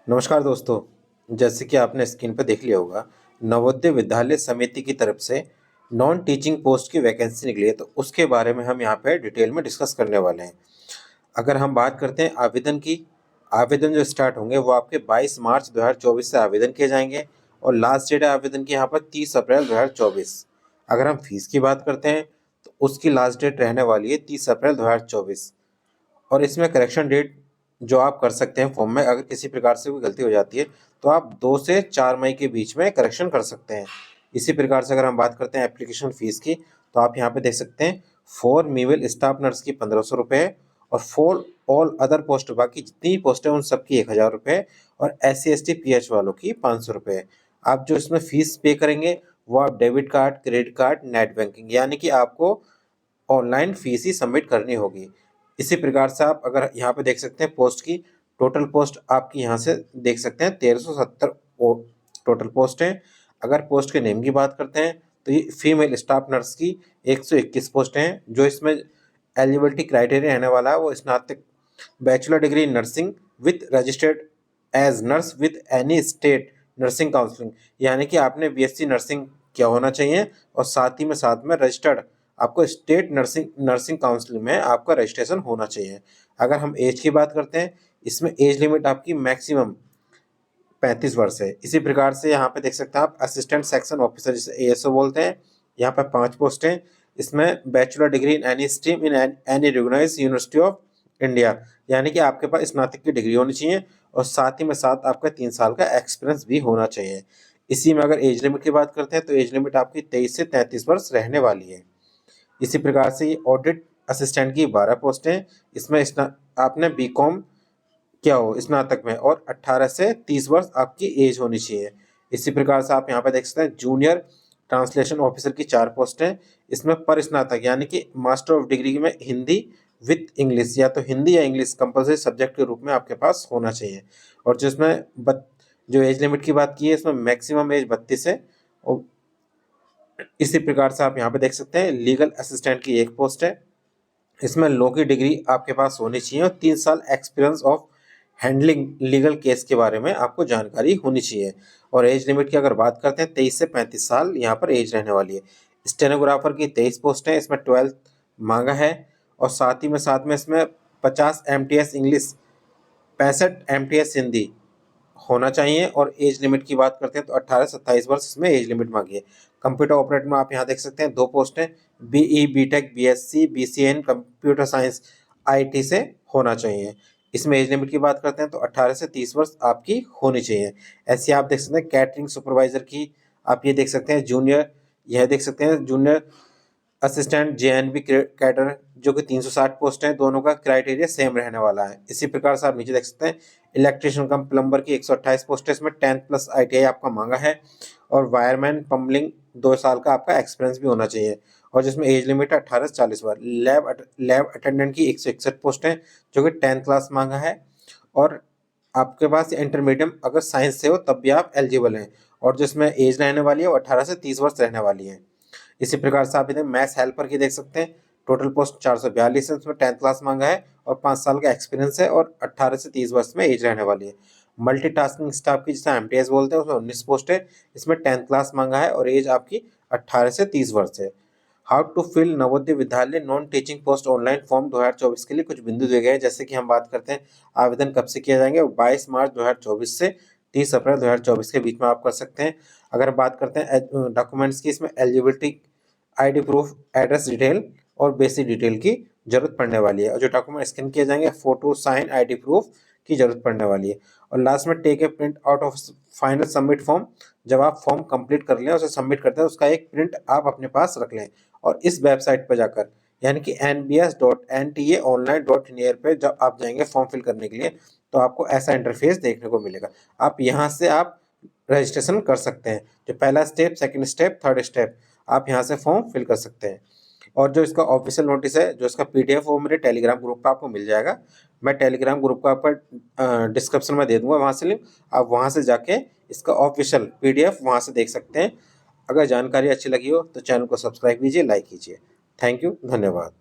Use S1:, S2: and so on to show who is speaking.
S1: नमस्कार दोस्तों। जैसे कि आपने स्क्रीन पर देख लिया होगा, नवोदय विद्यालय समिति की तरफ से नॉन टीचिंग पोस्ट की वैकेंसी निकली है, तो उसके बारे में हम यहाँ पे डिटेल में डिस्कस करने वाले हैं। अगर हम बात करते हैं आवेदन की, आवेदन जो स्टार्ट होंगे वो आपके 22 मार्च 2024 से आवेदन किए जाएंगे और लास्ट डेट है आवेदन की यहाँ पर 30 अप्रैल 2024। अगर हम फीस की बात करते हैं तो उसकी लास्ट डेट रहने वाली है 30 अप्रैल 2024 और इसमें करेक्शन डेट जो आप कर सकते हैं फॉर्म में, अगर किसी प्रकार से कोई गलती हो जाती है तो आप 2 से 4 मई के बीच में करेक्शन कर सकते हैं। इसी प्रकार से अगर हम बात करते हैं एप्लीकेशन फ़ीस की, तो आप यहाँ पे देख सकते हैं फॉर मीमेल स्टाफ नर्स की 1500 रुपये और फॉर ऑल अदर पोस्ट, बाकी जितनी पोस्ट है उन सबकी 1000 रुपये और SC ST PH वालों की 500 रुपये। आप जो इसमें फ़ीस पे करेंगे वो आप debit card, credit card, net banking, यानी कि आपको ऑनलाइन फीस ही सबमिट करनी होगी। इसी प्रकार से आप अगर यहाँ पे देख सकते हैं पोस्ट की टोटल पोस्ट आपकी यहाँ से देख सकते हैं 1370 टोटल पोस्ट है। अगर पोस्ट के नेम की बात करते हैं तो ये फीमेल स्टाफ नर्स की 121 पोस्ट हैं। जो इसमें एलिजिबिलिटी क्राइटेरिया रहने वाला है वो स्नातक bachelor degree in nursing with registered as nurse with any state nursing counselling, यानी कि आपने BSc नर्सिंग किया होना चाहिए और साथ में रजिस्टर्ड आपको स्टेट नर्सिंग काउंसिल में आपका रजिस्ट्रेशन होना चाहिए। अगर हम एज की बात करते हैं, इसमें एज लिमिट आपकी मैक्सिमम 35 वर्ष है। इसी प्रकार से यहाँ पे देख सकते हैं आप असिस्टेंट सेक्शन ऑफिसर जिसे ASO बोलते हैं, यहाँ पर 5 पोस्ट हैं। इसमें bachelor degree in any stream in any recognised university of India, यानी कि आपके पास स्नातक की डिग्री होनी चाहिए और साथ ही में साथ आपका 3 साल का एक्सपीरियंस भी होना चाहिए। इसी में अगर एज लिमिट की बात करते हैं तो एज लिमिट आपकी 23 से 33 वर्ष रहने वाली है। इसी प्रकार से ये ऑडिट असिस्टेंट की 12 पोस्टें, इसमें आपने BCom किया हो स्नातक में और 18 से 30 वर्ष आपकी एज होनी चाहिए। इसी प्रकार से आप यहाँ पे देख सकते हैं जूनियर ट्रांसलेशन ऑफिसर की 4 पोस्टें, इसमें पर स्नातक यानी कि मास्टर ऑफ डिग्री में हिंदी विथ इंग्लिश, या तो हिंदी या इंग्लिश कंपलसरी सब्जेक्ट के रूप में आपके पास होना चाहिए। और जिसमें जो एज लिमिट की बात की है इसमें मैक्सिमम एज 32 है। और इसी प्रकार से आप यहाँ पे देख सकते हैं लीगल असिस्टेंट की 1 पोस्ट है, इसमें लॉ की डिग्री आपके पास होनी चाहिए और 3 साल experience of handling legal case के बारे में आपको जानकारी होनी चाहिए। और एज लिमिट की अगर बात करते हैं 23 से 35 साल यहाँ पर एज रहने वाली है। स्टेनोग्राफर की 23 पोस्ट है, इसमें 12th मांगा है और साथ में इसमें 50 MTS इंग्लिश, 65 MTS हिंदी होना चाहिए। और एज लिमिट की बात करते हैं तो 18 से 27 वर्ष इसमें एज लिमिट मांगी है। कंप्यूटर ऑपरेटर में आप यहाँ देख सकते हैं 2 पोस्ट हैं, BE BTech BSc BCN computer science IT से होना चाहिए। इसमें एज लिमिट की बात करते हैं तो 18 से 30 वर्ष आपकी होनी चाहिए। ऐसे आप देख सकते हैं कैटरिंग सुपरवाइजर की आप ये देख सकते हैं जूनियर, यह देख सकते हैं जूनियर असिस्टेंट JNB कैडर जो कि 360 पोस्ट हैं, दोनों का क्राइटेरिया सेम रहने वाला है। इसी प्रकार से आप नीचे देख सकते हैं इलेक्ट्रिशियन कम प्लम्बर की 128 पोस्ट है, इसमें 10+ ITI आपका मांगा है और वायरमैन पंबलिंग 2 साल का आपका एक्सपीरियंस भी होना चाहिए और जिसमें एज लिमिट है 18 से 40 वर्ष। लैब अटेंडेंट की 161 पोस्ट है जो कि 10th क्लास मांगा है और आपके पास इंटरमीडियट अगर साइंस से हो तब भी आप एलिजिबल हैं और जिसमें एज रहने वाली है वो 18 से 30 वर्ष रहने वाली है। इसी प्रकार से आप इधर मैथ्स हेल्पर की देख सकते हैं, टोटल पोस्ट 442 है, उसमें 10th क्लास मांगा है और 5 साल का एक्सपीरियंस है और 18 से 30 वर्ष में एज रहने वाली है। मल्टीटास्किंग स्टाफ की जिसे MTS बोलते हैं उसमें 19 पोस्ट है, इसमें 10th क्लास मांगा है और एज आपकी 18 से 30 वर्ष है। How to fill Navodaya Vidyalaya non teaching post online form 2024 के लिए कुछ बिंदु दिए गए हैं। जैसे कि हम बात करते हैं आवेदन कब से किया जाएंगे, 22 मार्च 2024 से 30 अप्रैल 2024 के बीच में आप कर सकते हैं। अगर बात करते हैं डॉक्यूमेंट्स की, इसमें eligibility ID proof, address detail और बेसिक डिटेल की जरूरत पड़ने वाली है और जो डॉक्यूमेंट स्कैन किए जाएंगे फोटो, साइन, ID प्रूफ की जरूरत पड़ने वाली है। और लास्ट में take a print out of final submit form, जब आप फॉर्म कंप्लीट कर लें उसे सबमिट करते हैं उसका एक प्रिंट आप अपने पास रख लें और इस वेबसाइट पर जाकर यानी कि nbs.ntaonline.in पर जब आप जाएंगे फॉर्म फिल करने के लिए तो आपको ऐसा इंटरफेस देखने को मिलेगा। आप यहाँ से आप रजिस्ट्रेशन कर सकते हैं, जो पहला step, second step, third step आप यहाँ से फॉर्म फिल कर सकते हैं। और जो इसका ऑफिशियल नोटिस है, जो इसका PDF वो मेरे टेलीग्राम ग्रुप पर आपको मिल जाएगा। मैं टेलीग्राम ग्रुप का आपको डिस्क्रिप्शन में दे दूंगा, वहाँ से लिंक, आप वहाँ से जाके इसका ऑफिशियल PDF वहाँ से देख सकते हैं। अगर जानकारी अच्छी लगी हो तो चैनल को सब्सक्राइब कीजिए, लाइक कीजिए। थैंक यू, धन्यवाद।